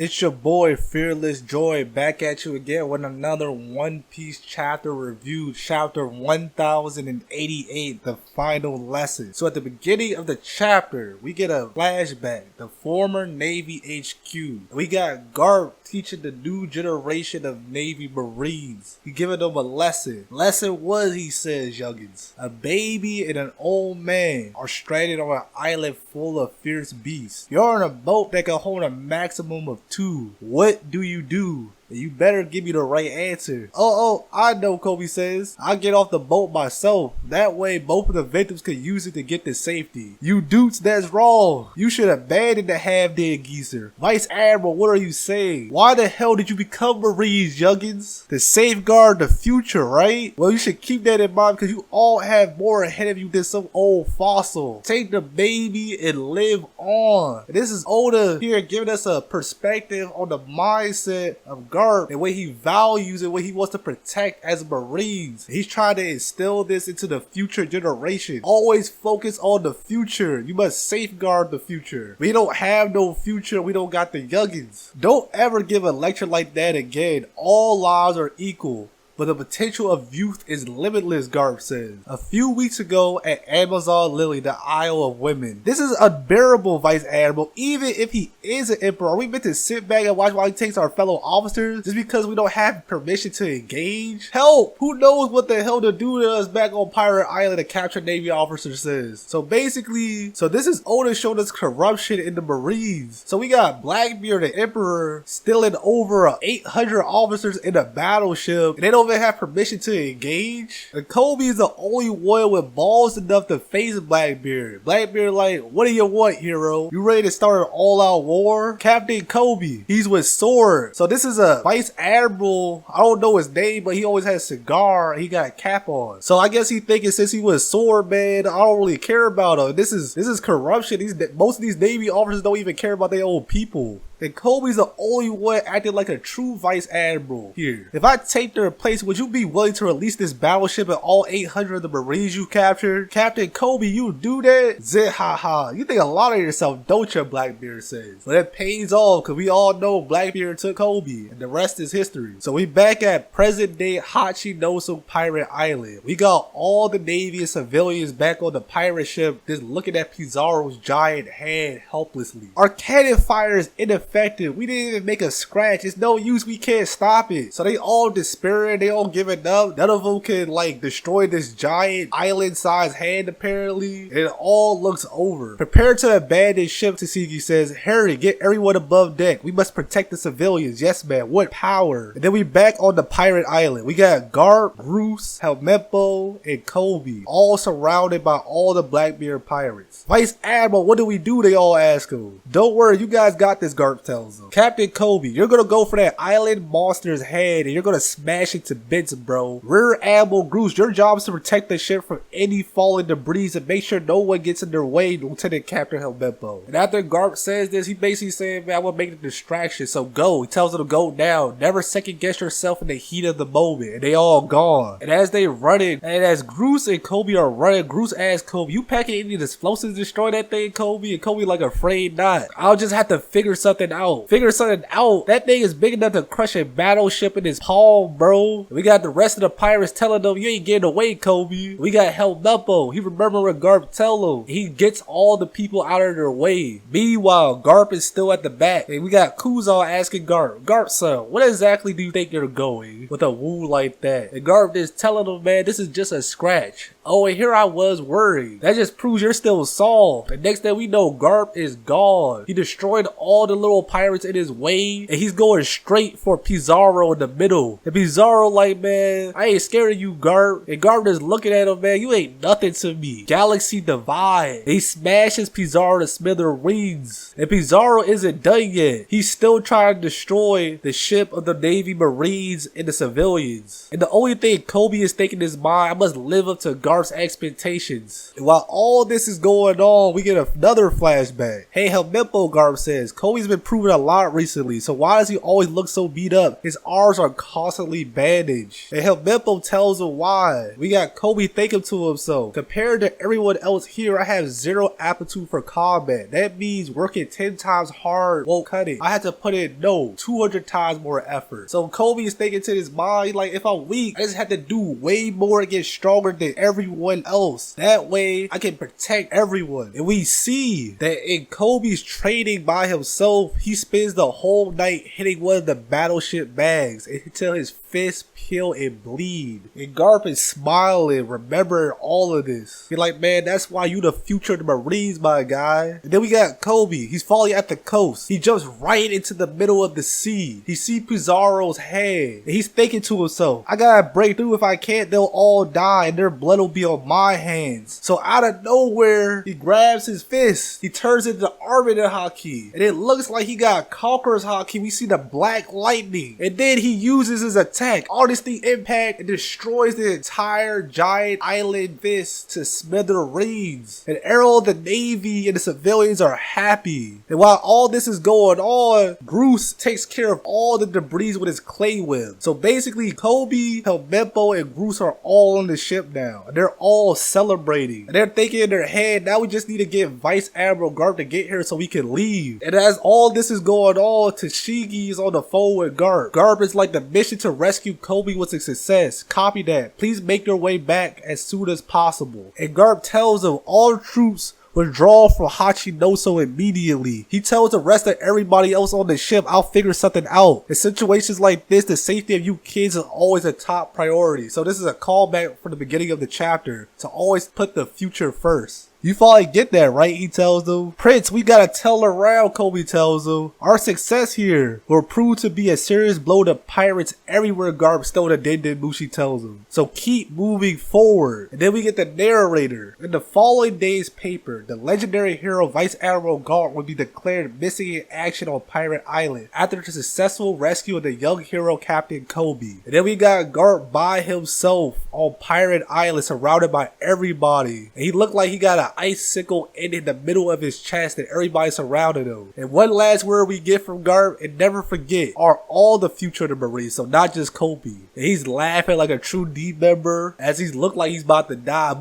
It's your boy Fearless Joy back at you again with another One Piece chapter review, chapter 1088, the final lesson. So at the beginning of the chapter, we get a flashback, the former Navy HQ. We got Garp teaching the new generation of Navy Marines. He giving them a lesson. Lesson was, he says, youngins, a baby and an old man are stranded on an island full of fierce beasts. You're on a boat that can hold a maximum of 2. What do you do? You better give me the right answer. Oh, I know, Kobe says. I'll get off the boat myself. That way, both of the victims could use it to get to safety. You dudes, that's wrong. You should abandon the half-dead geezer. Vice Admiral, what are you saying? Why the hell did you become Marines, youngins? To safeguard the future, right? Well, you should keep that in mind because you all have more ahead of you than some old fossil. Take the baby and live on. And this is Oda here giving us a perspective on the mindset of Garp, the way he values and what he wants to protect as Marines. He's trying to instill this into the future generation. Always focus on the future. You must safeguard the future. We don't have no future. We don't got the youngins. Don't ever give a lecture like that again. All lives are equal, but the potential of youth is limitless, Garp says. A few weeks ago at Amazon Lily, the Isle of Women. This is unbearable, Vice Admiral. Even if he is an emperor, are we meant to sit back and watch while he takes our fellow officers just because we don't have permission to engage? Help! Who knows what the hell to do to us back on Pirate Island, a captured Navy officer says. So basically, this is Oda showing us corruption in the Marines. So we got Blackbeard, the emperor, stealing over 800 officers in a battleship, and they don't have permission to engage. And Kobe is the only one with balls enough to face Blackbeard. Blackbeard like, what do you want, hero? You ready to start an all-out war? Captain Kobe, he's with sword. So this is a Vice Admiral, I don't know his name, but he always has a cigar and he got a cap on. So I guess he thinking since he was sword man, I don't really care about him. This is corruption. Most of these Navy officers don't even care about their own people. And Kobe's the only one acting like a true Vice Admiral here. If I take their place, would you be willing to release this battleship and all 800 of the Marines you captured? Captain Kobe, you do that? Zit ha ha. You think a lot of yourself, don't you, Blackbeard says. But it pays off because we all know Blackbeard took Kobe and the rest is history. So we back at present day Hachinosu Pirate Island. We got all the Navy and civilians back on the pirate ship just looking at Pizarro's giant hand helplessly. Our cannon fire is ineffective. We didn't even make a scratch. It's no use. We can't stop it. So they all despairing. They all giving up. None of them can destroy this giant island-sized hand apparently. And it all looks over. Prepare to abandon ship, Tsuki says. Hurry, get everyone above deck. We must protect the civilians. Yes, man. What power? And then we back on the pirate island. We got Garp, Bruce, Helmeppo, and Kobe. All surrounded by all the Blackbeard pirates. Vice Admiral, what do we do? They all ask him. Don't worry, you guys got this, Garp tells him. Captain Kobe, you're gonna go for that island monster's head and you're gonna smash it to bits, bro. Rear Admiral Groose, your job is to protect the ship from any falling debris and make sure no one gets in their way, Lieutenant Captain Helmeppo. And after Garp says this, he basically saying, man, I want to make the distraction, so go. He tells them to go now. Never second guess yourself in the heat of the moment. And they all gone. And as they running, and as Groose and Kobe are running, Groose asks Kobe, you packing any explosives to destroy that thing, Kobe? And Kobe like, afraid not. I'll just have to figure something out. That thing is big enough to crush a battleship in his palm, bro. We got the rest of the pirates telling them, you ain't getting away, Kobe. We got Helmeppo. He remember what Garp tell him. He gets all the people out of their way. Meanwhile, Garp is still at the back. And we got Kuzan asking Garp, son, what exactly do you think you're going with a wound like that? And Garp is telling him, man, this is just a scratch. Oh, and here I was worried. That just proves you're still soft. And next thing we know, Garp is gone. He destroyed all the little pirates in his way, and he's going straight for Pizarro in the middle. And Pizarro like, man, I ain't scared of you, Garp. And Garp is looking at him, man, you ain't nothing to me. Galaxy divide. And he smashes Pizarro to smithereens. And Pizarro isn't done yet. He's still trying to destroy the ship of the Navy Marines and the civilians. And the only thing Kobe is thinking in his mind, I must live up to Garp Garp's expectations. And while all this is going on, we get another flashback. Hey Helmeppo, Garp says, Kobe's been proven a lot recently, so why does he always look so beat up? His arms are constantly bandaged. And Helmeppo tells him why. We got Kobe thinking to himself, compared to everyone else here, I have zero aptitude for combat. That means working 10 times hard won't cut it. I had to put in 200 times more effort. So Kobe is thinking to his mind, like, if I'm weak, I just have to do way more and get stronger than everyone else. That way I can protect everyone. And we see that in Kobe's training by himself, he spends the whole night hitting one of the battleship bags until his fists peel and bleed. And Garp is smiling, remembering all of this. He's like, man, that's why you the future of the Marines, my guy. And then we got Kobe. He's falling at the coast. He jumps right into the middle of the sea. He sees Pizarro's hand. And he's thinking to himself, I gotta break through. If I can't, they'll all die and their blood will be on my hands. So out of nowhere, he grabs his fist. He turns into Arbiter Haki. And it looks like he got Conqueror's Haki. We see the black lightning. And then he uses his attack. All this thing impact and destroys the entire giant island fist to smithereens. And Arrow, the Navy, and the civilians are happy. And while all this is going on, Groose takes care of all the debris with his clay whip. So basically, Kobe, Helmeppo, and Groose are all on the ship now. And they're all celebrating. And they're thinking in their head, now we just need to get Vice Admiral Garp to get here so we can leave. And as all this is going on, Tashigi is on the phone with Garp. Garp is like, the mission to rescue Kobe was a success. Copy that. Please make your way back as soon as possible. And Garp tells him all troops withdraw from Hachinoso immediately. He tells the rest of everybody else on the ship, I'll figure something out. In situations like this, the safety of you kids is always a top priority. So this is a callback from the beginning of the chapter to always put the future first. You finally get that, right? He tells them. Prince, we gotta tell around, Kobe tells them. Our success here will prove to be a serious blow to pirates everywhere, Garp stole and Dendemushi tells them. So keep moving forward. And then we get the narrator. In the following day's paper, the legendary hero Vice Admiral Garp will be declared missing in action on Pirate Island after the successful rescue of the young hero Captain Kobe. And then we got Garp by himself on Pirate Island surrounded by everybody. And he looked like he got a icicle in the middle of his chest and everybody surrounded him. And one last word we get from Garp, and never forget, are all the future of the Marines, so not just Kobe. And he's laughing like a true D member as he look like he's about to die.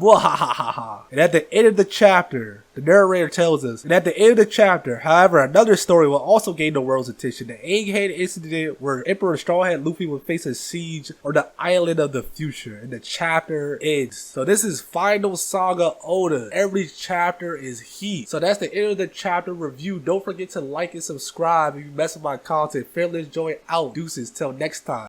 And at the end of the chapter, the narrator tells us, and at the end of the chapter, however, another story will also gain the world's attention. The Egghead incident where Emperor Strawhead Luffy will face a siege on the island of the future. And the chapter ends. So this is Final Saga Oda. Every chapter is heat. So that's the end of the chapter review. Don't forget to like and subscribe if you mess with my content. Fearless Joy out. Deuces. Till next time.